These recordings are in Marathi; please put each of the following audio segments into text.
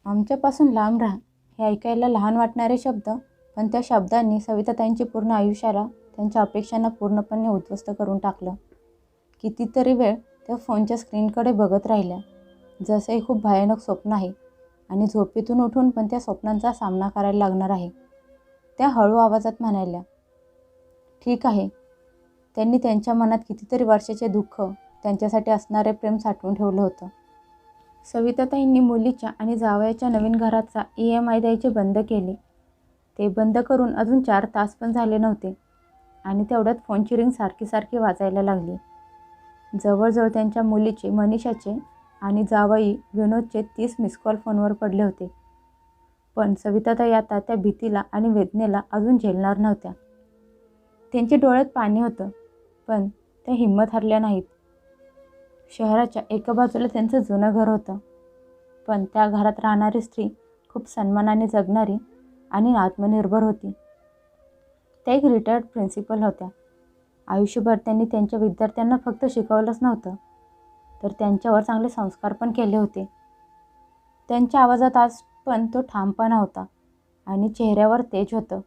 आमच्यापासून लांब राहा हे ऐकायला लहान वाटणारे शब्द, पण त्या शब्दांनी सविताताईंच्या पूर्ण आयुष्याला, त्यांच्या अपेक्षांना पूर्णपणे उद्ध्वस्त करून टाकलं. कितीतरी वेळ त्या फोनच्या स्क्रीनकडे बघत राहिल्या, जसं हे खूप भयानक स्वप्न आहे आणि झोपेतून उठून पण त्या स्वप्नांचा सामना करायला लागणार आहे. त्या हळू आवाजात म्हणाल्या, ठीक आहे. त्यांनी त्यांच्या मनात कितीतरी वर्षाचे दुःख, त्यांच्यासाठी असणारे प्रेम साठवून ठेवलं होतं. सविताताईंनी मुलीच्या आणि जावयाच्या नवीन घराचा EMI द्यायचे बंद केले. ते बंद करून अजून 4 तास पण झाले नव्हते आणि तेवढ्यात फोनची रिंग सारखी सारखी वाजायला लागली. जवळजवळ त्यांच्या मुलीचे, मनीषाचे आणि जावई विनोदचे 30 मिस कॉल फोनवर पडले होते. पण सविताताई आता त्या भीतीला आणि वेदनेला अजून झेलणार नव्हत्या. त्यांच्या डोळ्यात पाणी होतं, पण त्या हिंमत हरल्या नाहीत. शहराच्या एका बाजूला त्यांचं जुनं घर होतं, पण त्या घरात राहणारी स्त्री खूप सन्मानाने जगणारी आणि आत्मनिर्भर होती. त्या एक रिटायर्ड प्रिन्सिपल होत्या. आयुष्यभर त्यांनी त्यांच्या विद्यार्थ्यांना फक्त शिकवलंच नव्हतं, तर त्यांच्यावर चांगले संस्कार पण केले होते. त्यांच्या आवाजात आज पण तो ठामपणा होता आणि चेहऱ्यावर तेज होतं.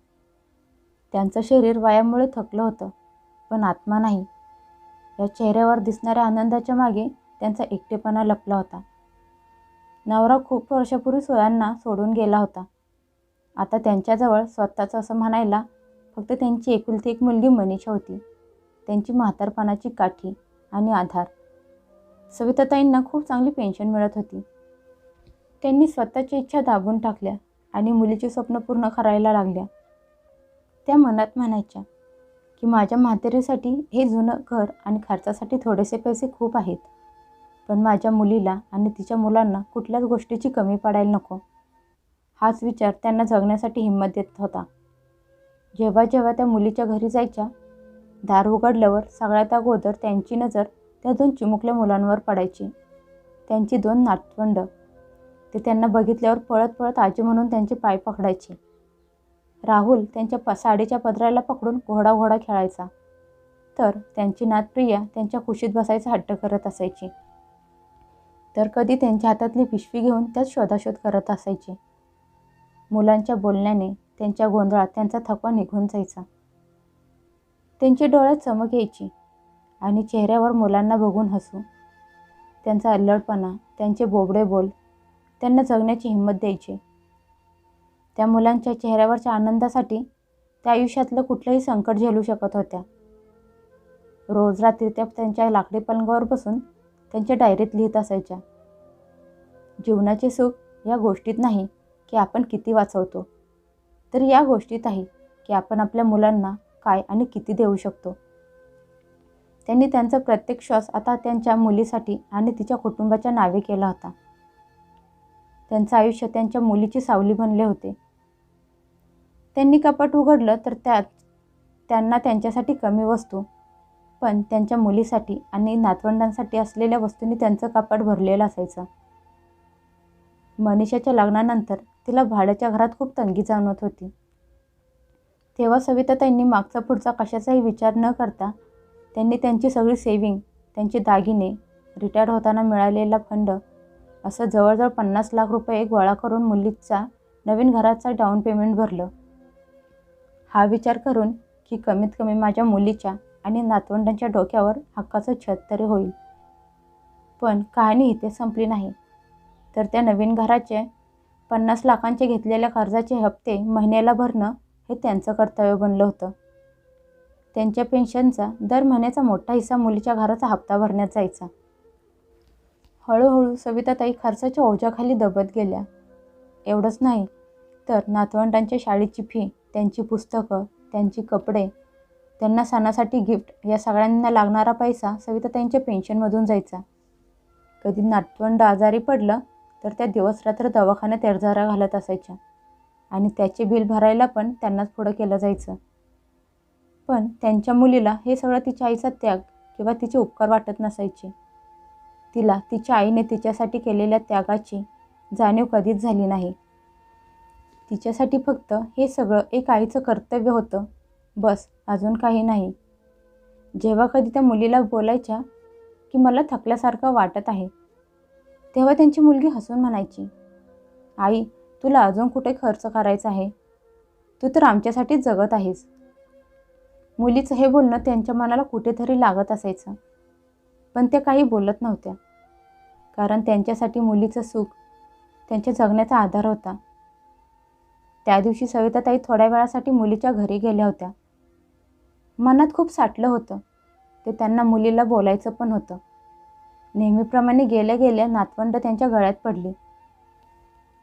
त्यांचं शरीर वयामुळे थकलं होतं, पण आत्मा नाही. या चेहऱ्यावर दिसणाऱ्या आनंदाच्या मागे त्यांचा एकटेपणा लपला होता. नवरा खूप वर्षापूर्वी सोयांना सोडून गेला होता. आता त्यांच्याजवळ स्वतःचं असं म्हणायला फक्त त्यांची एकुलती एक मुलगी मनीषा होती, त्यांची म्हातारपणाची काठी आणि आधार. सविताताईंना खूप चांगली पेन्शन मिळत होती. त्यांनी स्वतःच्या इच्छा दाबून टाकल्या आणि मुलीची स्वप्न पूर्ण करायला लागल्या. त्या मनात म्हणायच्या की माझ्या म्हातारीसाठी हे जुनं घर आणि खर्चासाठी थोडेसे पैसे खूप आहेत, पण माझ्या मुलीला आणि तिच्या मुलांना कुठल्याच गोष्टीची कमी पडायला नको. हाच विचार त्यांना जगण्यासाठी हिंमत देत होता. जेव्हा जेव्हा त्या मुलीच्या घरी जायच्या, दार उघडल्यावर सगळ्यात अगोदर त्यांची नजर त्या 2 चिमुकल्या मुलांवर पडायची. त्यांची 2 नातवंड. ते त्यांना बघितल्यावर पळत पळत आजी म्हणून त्यांचे पाय पकडायचे. राहुल त्यांच्या साडीच्या पदराला पकडून घोडा घोडा खेळायचा, तर त्यांची नात प्रिया त्यांच्या कुशीत बसायचा हट्ट करत असायची. तर कधी त्यांच्या हातातली पिशवी घेऊन त्यात शोधाशोध करत असायची. मुलांच्या बोलण्याने, त्यांच्या गोंधळात त्यांचा थकवा निघून जायचा. त्यांच्या डोळ्यात चमक यायची आणि चेहऱ्यावर मुलांना बघून हसू. त्यांचा अल्लडपणा, त्यांचे बोबडे बोल त्यांना जगण्याची हिंमत द्यायचे. त्या मुलांच्या चेहऱ्यावरच्या आनंदासाठी त्या आयुष्यातलं कुठलंही संकट झेलू शकत होत्या. रोज रात्री त्या त्यांच्या लाकडी पलंगावर बसून त्यांच्या डायरीत लिहित असायच्या, जीवनाचे सुख या गोष्टीत नाही की आपण किती वाचवतो, तर या गोष्टीत आहे की आपण आपल्या मुलांना काय आणि किती देऊ शकतो. त्यांनी त्यांचा प्रत्येक श्वास आता त्यांच्या मुलीसाठी आणि तिच्या कुटुंबाच्या नावे केला होता. त्यांचं आयुष्य त्यांच्या मुलीची सावली बनले होते. त्यांनी कपाट उघडलं तर त्यात त्यांना त्यांच्यासाठी कमी वस्तू, पण त्यांच्या मुलीसाठी आणि नातवंडांसाठी असलेल्या वस्तूंनी त्यांचं कपाट भरलेलं असायचं. मनीषाच्या लग्नानंतर तिला भाड्याच्या घरात खूप तंगी जाणवत होती. तेव्हा सविताताईंनी मागचा पुढचा कशाचाही विचार न करता त्यांनी त्यांची सगळी सेव्हिंग, त्यांचे दागिने, रिटायर्ड होताना मिळालेला फंड असं जवळजवळ 50 लाख रुपये गोळा करून मुलीचा नवीन घराचा डाऊन पेमेंट भरलं. हा विचार करून की कमीत कमी माझ्या मुलीच्या आणि नातवंडांच्या डोक्यावर हक्काचं छत तरी होईल. पण कहाणी इथे संपली नाही. तर त्या नवीन घराचे 50 लाखांचे घेतलेल्या कर्जाचे हप्ते महिन्याला भरणं हे त्यांचं कर्तव्य बनलं होतं. त्यांच्या पेन्शनचा दर महिन्याचा मोठा हिस्सा मुलीच्या घराचा हप्ता भरण्यात जायचा. हळूहळू सविताताई खर्चाच्या ओझ्याखाली दबत गेल्या. एवढंच नाही तर नातवंडांच्या शाळेची फी, त्यांची पुस्तकं, त्यांची कपडे, त्यांना सणासाठी गिफ्ट या सगळ्यांना लागणारा पैसा सविताताईंच्या पेन्शनमधून जायचा. कधी नातवंड आजारी पडलं तर त्या दिवसरात्र दवाखान्यात एरझारा घालत असायच्या आणि त्याचे बिल भरायला पण त्यांनाच पुढं केलं जायचं. पण त्यांच्या मुलीला हे सगळं तिच्या आईचा त्याग किंवा तिचे उपकार वाटत नसायचे. तिला तिच्या आईने तिच्यासाठी केलेल्या त्यागाची जाणीव कधीच झाली नाही. तिच्यासाठी फक्त हे सगळं एक आईचं कर्तव्य होतं, बस, अजून काही नाही. जेव्हा कधी त्या मुलीला बोलायच्या की मला थकल्यासारखं वाटत आहे, तेव्हा त्यांची मुलगी हसून म्हणायची, आई, तुला अजून कुठे खर्च करायचा आहे? तू तर आमच्यासाठीच जगत आहेस. मुलीचं हे बोलणं त्यांच्या मनाला कुठेतरी लागत असायचं, पण त्या काही बोलत नव्हत्या, कारण त्यांच्यासाठी मुलीचं सुख त्यांच्या जगण्याचा आधार होता. त्या दिवशी सविताताई थोड्या वेळासाठी मुलीच्या घरी गेल्या होत्या. मनात खूप साठलं होतं, ते त्यांना मुलीला बोलायचं पण होतं. नेहमीप्रमाणे गेल्या गेल्या नातवंड त्यांच्या गळ्यात पडली,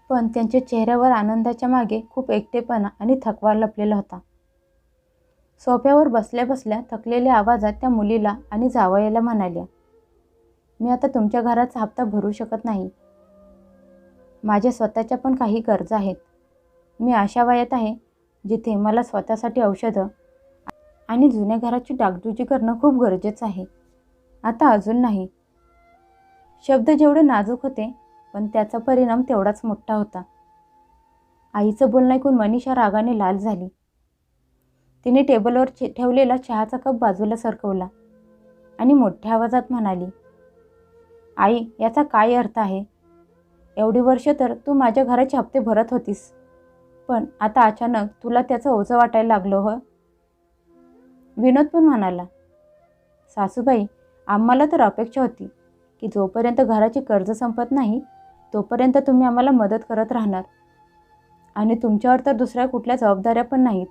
पण त्यांच्या चेहऱ्यावर आनंदाच्या मागे खूप एकटेपणा आणि थकवा लपलेला होता. सोफ्यावर बसल्या बसल्या थकलेल्या आवाजात त्या मुलीला आणि जावयाला म्हणाल्या, मी आता तुमच्या घराचा हप्ता भरू शकत नाही. माझ्या स्वतःच्या पण काही गरजा आहेत. मी अशा वयात आहे जिथे मला स्वतःसाठी औषधं आणि जुन्या घराची डागडुजी करणं खूप गरजेचं आहे. आता अजून नाही. शब्द जेवढे नाजूक होते, पण त्याचा परिणाम तेवढाच मोठा होता. आईचं बोलणं ऐकून मनीषा रागाने लाल झाली. तिने टेबलवर ठेवलेला चहाचा कप बाजूला सरकवला आणि मोठ्या आवाजात म्हणाली, आई, याचा काय अर्थ आहे? एवढी वर्ष तर तू माझ्या घराचे हप्ते भरत होतीस, पण आता अचानक तुला त्याचं ओझं वाटायला लागलं हो? विनोद पण म्हणाला, सासूबाई, आम्हाला तर अपेक्षा होती की जोपर्यंत घराची कर्ज संपत नाही तोपर्यंत तुम्ही आम्हाला मदत करत राहणार, आणि तुमच्यावर तर दुसऱ्या कुठल्या जबाबदाऱ्या पण नाहीत.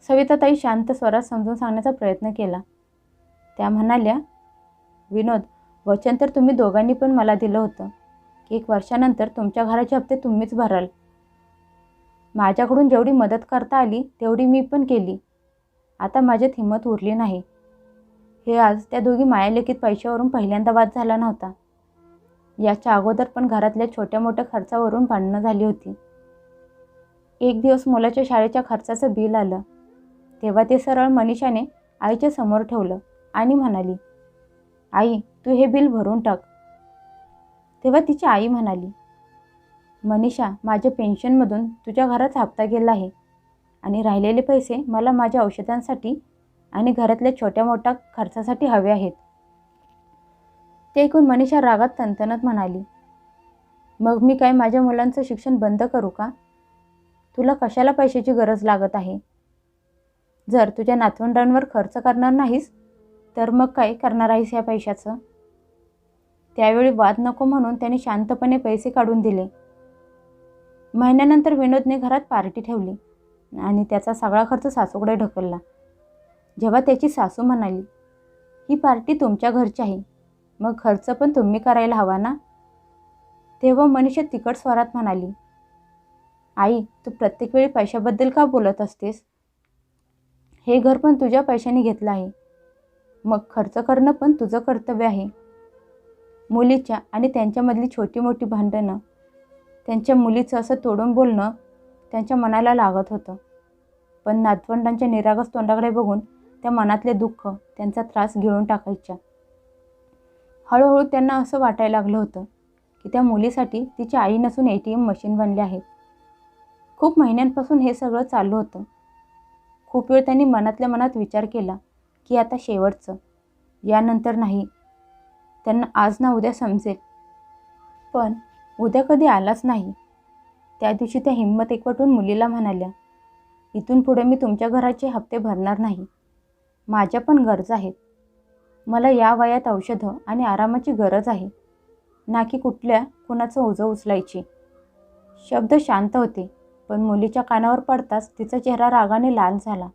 सविताताई शांत स्वरात समजून सांगण्याचा प्रयत्न केला. त्या म्हणाल्या, विनोद, वचन तर तुम्ही दोघांनी पण मला दिलं होतं की 1 वर्षानंतर तुमच्या घराचे हप्ते तुम्हीच भराल. माझ्याकडून जेवढी मदत करता आली तेवढी मी पण केली. आता माझ्यात हिंमत उरली नाही. हे आज त्या दोघी मायालेकीत पैशावरून पहिल्यांदा वाद झाला नव्हता. याच्या अगोदर पण घरातल्या छोट्या मोठ्या खर्चावरून भांडणं झाली होती. एक दिवस मुलाच्या शाळेच्या खर्चाचं बिल आलं, तेव्हा ते सरळ मनीषाने आईच्या समोर ठेवलं आणि म्हणाली, आई, तू हे बिल भरून टाक. तेव्हा तिची आई म्हणाली, मनीषा, माझ्या पेन्शनमधून तुझ्या घराचा हप्ता गेला आहे आणि राहिलेले पैसे मला माझ्या औषधांसाठी आणि घरातल्या छोट्या मोठ्या खर्चासाठी हवे आहेत. ते ऐकून मनीषा रागात तणतणत म्हणाली, मग मी काय माझ्या मुलांचं शिक्षण बंद करू का? तुला कशाला पैशाची गरज लागत आहे? जर तुझ्या नातवंडांवर खर्च करणार नाहीस तर मग काय करणार आहेस या पैशाचं? त्यावेळी वाद नको म्हणून त्याने शांतपणे पैसे काढून दिले. महिन्यानंतर विनोदने घरात पार्टी ठेवली आणि त्याचा सगळा खर्च सासूकडे ढकलला. जेव्हा त्याची सासू म्हणाली, ही पार्टी तुमच्या घरची आहे, मग खर्च पण तुम्ही करायला हवा ना? तेव्हा मनीषा तिखट स्वरात म्हणाली, आई, तू प्रत्येक वेळी पैशाबद्दल का बोलत असतेस? हे घर पण तुझ्या पैशाने घेतलं आहे, मग खर्च करणं पण तुझं कर्तव्य आहे. मुलीच्या आणि त्यांच्यामधली छोटी मोठी भांडणं, त्यांच्या मुलीचं असं तोडून बोलणं त्यांच्या मनाला लागत होतं. पण नातवंडांच्या निरागस तोंडाकडे बघून त्या मनातले दुःख, त्यांचा त्रास गिळून टाकायच्या. हळूहळू त्यांना असं वाटायला लागलं होतं की त्या मुलीसाठी तिची आई नसून ATM मशीन बनले आहे. खूप महिन्यांपासून हे सगळं चालू होतं. खूप वेळ त्यांनी मनातल्या मनात विचार केला की आता शेवटचं, यानंतर नाही. त्यांना आज ना उद्या समजेल, पण उद्या कधी आलाच नाही. त्या दिवशी त्या हिंमत एकवटून मुलीला म्हणाल्या, इथून पुढे मी तुमच्या घराचे हप्ते भरणार नाही. माझ्या पण गरजा आहेत. मला या वयात औषधं आणि आरामाची गरज आहे, ना की कुणाचं ओझं उचलायची. शब्द शांत होते, पण मुलीच्या कानावर पडताच तिचा चेहरा रागाने लाल झाला.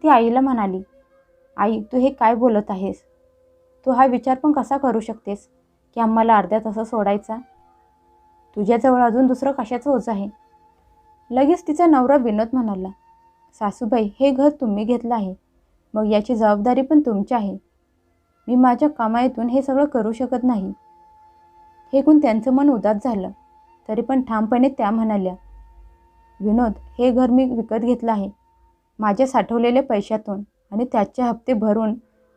ती आईला म्हणाली, आई, तू हे काय बोलत आहेस? तू हा विचार पण कसा करू शकतेस की आम्हाला अर्ध्या तासात सोडायचा? तुझ्याजवळ अजून दुसरं कशाचं ओझं आहे? लगेच तिचा नवरा विनोद म्हणाला, सासूबाई, हे घर तुम्ही घेतलं आहे, मग याची जबाबदारी पण तुमची आहे. मी माझ्या कमाईतून हे सगळं करू शकत नाही. हे ऐकून त्यांचं मन उदास झालं, तरी पण ठामपणे त्या म्हणाल्या, विनोद, हे घर मी विकत घेतलं आहे माझ्या साठवलेल्या पैशातून, आणि त्याचे हप्ते भरून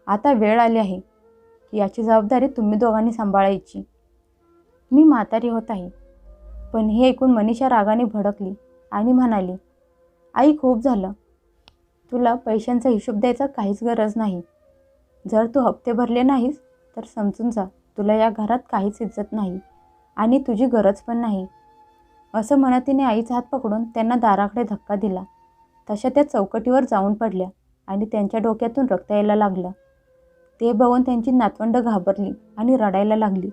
आता वेळ आली आहे की याची जबाबदारी तुम्ही दोघांनी सांभाळायची. मी म्हातारी होत आहे. पण हे ऐकून मनीषा रागाने भडकली आणि म्हणाली, आई, खूप झालं. तुला पैशांचा हिशोब द्यायचा काहीच गरज नाही. जर तू हप्ते भरले नाहीस तर समजून जा, तुला या घरात काहीच इज्जत नाही. आणि तुझी गरज पण नाही, असं म्हणत तिने आईचा हात पकडून त्यांना दाराकडे धक्का दिला. तशा त्या चौकटीवर जाऊन पडल्या आणि त्यांच्या डोक्यातून रक्त यायला लागलं. ते बघून त्यांची नातवंड घाबरली आणि रडायला लागली.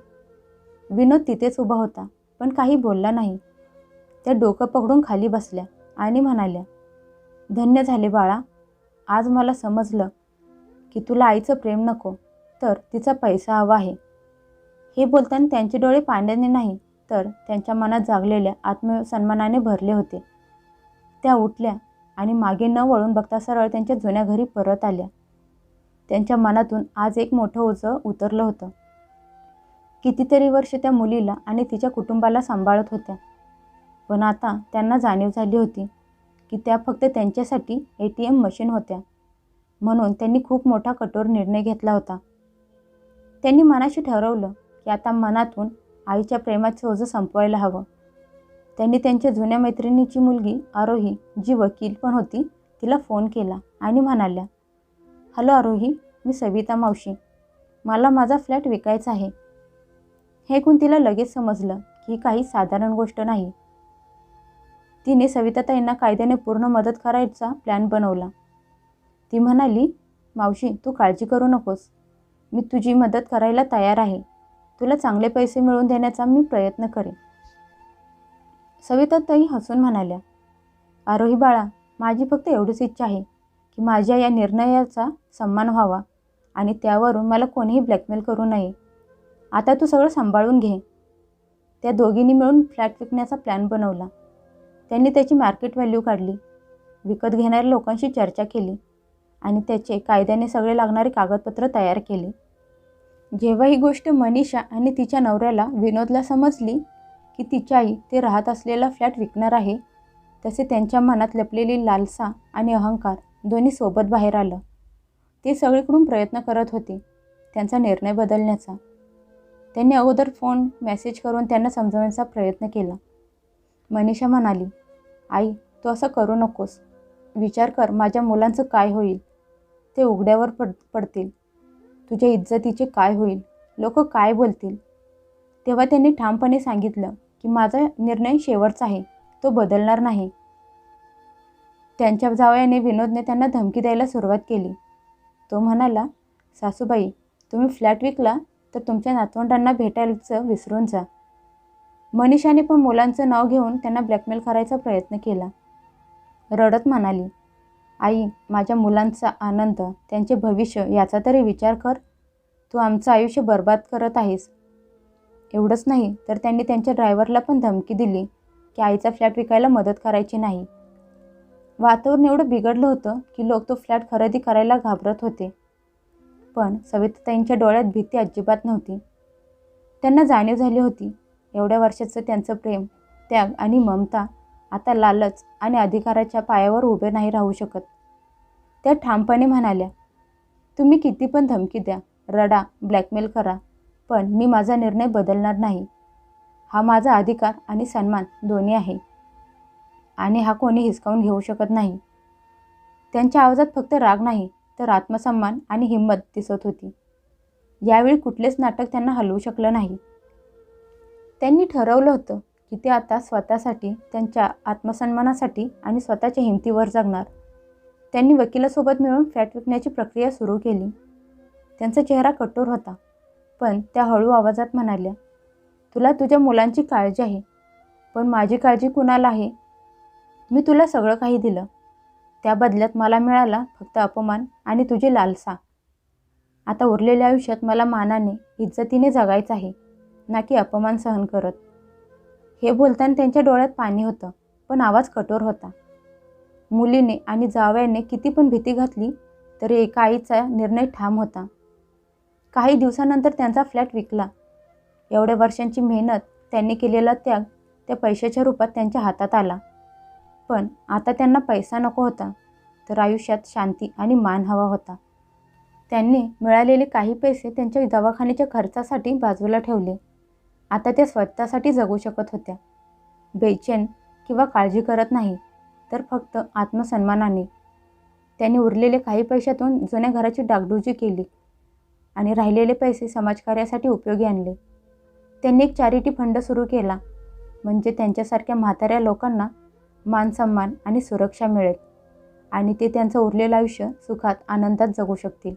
विनोद तिथेच उभा होता, पण काही बोलला नाही. त्या डोकं पकडून खाली बसल्या आणि म्हणाल्या, धन्य झाले बाळा, आज मला समजलं की तुला आईचं प्रेम नको, तर तिचा पैसा हवा आहे. हे बोलताना त्यांचे डोळे पाण्याने नाही, तर त्यांच्या मनात जागलेल्या आत्मसन्मानाने भरले होते. त्या उठल्या आणि मागे न वळून बघता सरळ त्यांच्या जुन्या घरी परत आल्या. त्यांच्या मनातून आज एक मोठं ओझं उतरलं होतं. कितीतरी वर्ष त्या मुलीला आणि तिच्या कुटुंबाला सांभाळत होत्या, पण आता त्यांना जाणीव झाली होती की त्या फक्त त्यांच्यासाठी ATM मशीन होत्या. म्हणून त्यांनी खूप मोठा कठोर निर्णय घेतला होता. त्यांनी मनाशी ठरवलं की आता मनातून आईच्या प्रेमाचं ओझं संपवायला हवं. त्यांनी त्यांच्या जुन्या मैत्रिणीची मुलगी आरोही, जी वकील पण होती, तिला फोन केला आणि म्हणाल्या, हॅलो आरोही, मी सविता मावशी, मला माझा फ्लॅट विकायचा आहे. हे ऐकून तिला लगेच समजलं की ही काही साधारण गोष्ट नाही. तिने सविताताईंना कायद्याने पूर्ण मदत करायचा प्लॅन बनवला. ती म्हणाली, मावशी तू काळजी करू नकोस, मी तुझी मदत करायला तयार आहे. तुला चांगले पैसे मिळवून देण्याचा मी प्रयत्न करेन. सविताताई हसून म्हणाल्या, आरोही बाळा, माझी फक्त एवढीच इच्छा आहे की माझ्या या निर्णयाचा सन्मान व्हावा आणि त्यावरून मला कोणीही ब्लॅकमेल करू नये. आता तू सगळं सांभाळून घे. त्या दोघींनी मिळून फ्लॅट विकण्याचा प्लॅन बनवला. त्यांनी त्याची मार्केट व्हॅल्यू काढली, विकत घेणाऱ्या लोकांशी चर्चा केली आणि त्याचे कायद्याने सगळे लागणारे कागदपत्र तयार केले. जेव्हा ही गोष्ट मनीषा आणि तिच्या नवऱ्याला विनोदला समजली की तिची आई ते राहत असलेला फ्लॅट विकणार आहे, तसे त्यांच्या मनात लपलेली लालसा आणि अहंकार दोन्ही सोबत बाहेर आलं. ते सगळीकडून प्रयत्न करत होते त्यांचा निर्णय बदलण्याचा. त्यांनी अगोदर फोन मेसेज करून त्यांना समजवण्याचा प्रयत्न केला. मनीषा म्हणाली, आई तू असं करू नकोस. विचार कर, माझ्या मुलांचं काय होईल? ते उघड्यावर पडतील. तुझ्या इज्जतीचे काय होईल? लोक काय बोलतील? तेव्हा त्यांनी ठामपणे सांगितलं की माझा निर्णय शेवटचा आहे, तो बदलणार नाही. त्यांच्या जावयाने विनोदने त्यांना धमकी द्यायला सुरुवात केली. तो म्हणाला, सासूबाई तुम्ही फ्लॅट विकला तर तुमच्या नातवंडांना भेटायचं विसरून जा. मनीषाने पण मुलांचं नाव घेऊन त्यांना ब्लॅकमेल करायचा प्रयत्न केला. रडत म्हणाली, आई माझ्या मुलांचा आनंद, त्यांचे भविष्य याचा तरी विचार कर. तू आमचं आयुष्य बर्बाद करत आहेस. एवढंच नाही तर त्यांनी त्यांच्या ड्रायव्हरला पण धमकी दिली की आईचा फ्लॅट विकायला मदत करायची नाही. वातावरण एवढं बिघडलं होतं की लोक तो फ्लॅट खरेदी करायला घाबरत होते. पण सविताताईंच्या डोळ्यात भीती अजिबात नव्हती. त्यांना जाणीव झाली होती एवढ्या वर्षाचं त्यांचं प्रेम, त्याग आणि ममता आता लालच आणि अधिकाराच्या पायावर उभे नाही राहू शकत. त्या ठामपणे म्हणाल्या, तुम्ही किती पण धमकी द्या, रडा, ब्लॅकमेल करा, पण मी माझा निर्णय बदलणार नाही. हा माझा अधिकार आणि सन्मान दोन्ही आहे आणि हा कोणी हिसकावून घेऊ शकत नाही. त्यांच्या आवाजात फक्त राग नाही तर आत्मसन्मान आणि हिंमत दिसत होती. यावेळी कुठलेच नाटक त्यांना हलवू शकलं नाही. त्यांनी ठरवलं होतं की ते आता स्वतःसाठी, त्यांच्या आत्मसन्मानासाठी आणि स्वतःच्या हिमतीवर जगणार. त्यांनी वकिलासोबत मिळून फ्लॅट विकण्याची प्रक्रिया सुरू केली. त्यांचा चेहरा कठोर होता, पण त्या हळू आवाजात म्हणाल्या, तुला तुझ्या मुलांची काळजी आहे, पण माझी काळजी कुणाला आहे? मी तुला सगळं काही दिलं, त्या बदल्यात मला मिळाला फक्त अपमान आणि तुझी लालसा. आता उरलेल्या आयुष्यात मला मानाने, इज्जतीने जगायचं आहे, ना की अपमान सहन करत. हे बोलताना त्यांच्या डोळ्यात पाणी होतं, पण आवाज कठोर होता. मुलीने आणि जावयाने किती पण भीती घातली तरी एका आईचा निर्णय ठाम होता. काही दिवसानंतर त्यांचा फ्लॅट विकला. एवढ्या वर्षांची मेहनत, त्यांनी केलेला त्याग त्या पैशाच्या रूपात त्यांच्या हातात आला. पण आता त्यांना पैसा नको होता, तर आयुष्यात शांती आणि मान हवा होता. त्यांनी मिळालेले काही पैसे त्यांच्या दवाखान्याच्या खर्चासाठी बाजूला ठेवले. आता त्या स्वतःसाठी जगू शकत होत्या, बेचैन किंवा काळजी करत नाही, तर फक्त आत्मसन्मानाने. त्यांनी उरलेले काही पैशातून जुन्या घराची डागडुजी केली आणि राहिलेले पैसे समाजकार्यासाठी उपयोगी आणले. त्यांनी एक चॅरिटी फंड सुरू केला, म्हणजे त्यांच्यासारख्या म्हाताऱ्या लोकांना मानसन्मान आणि सुरक्षा मिळेल आणि ते त्यांचं उरलेलं आयुष्य सुखात आनंदात जगू शकतील.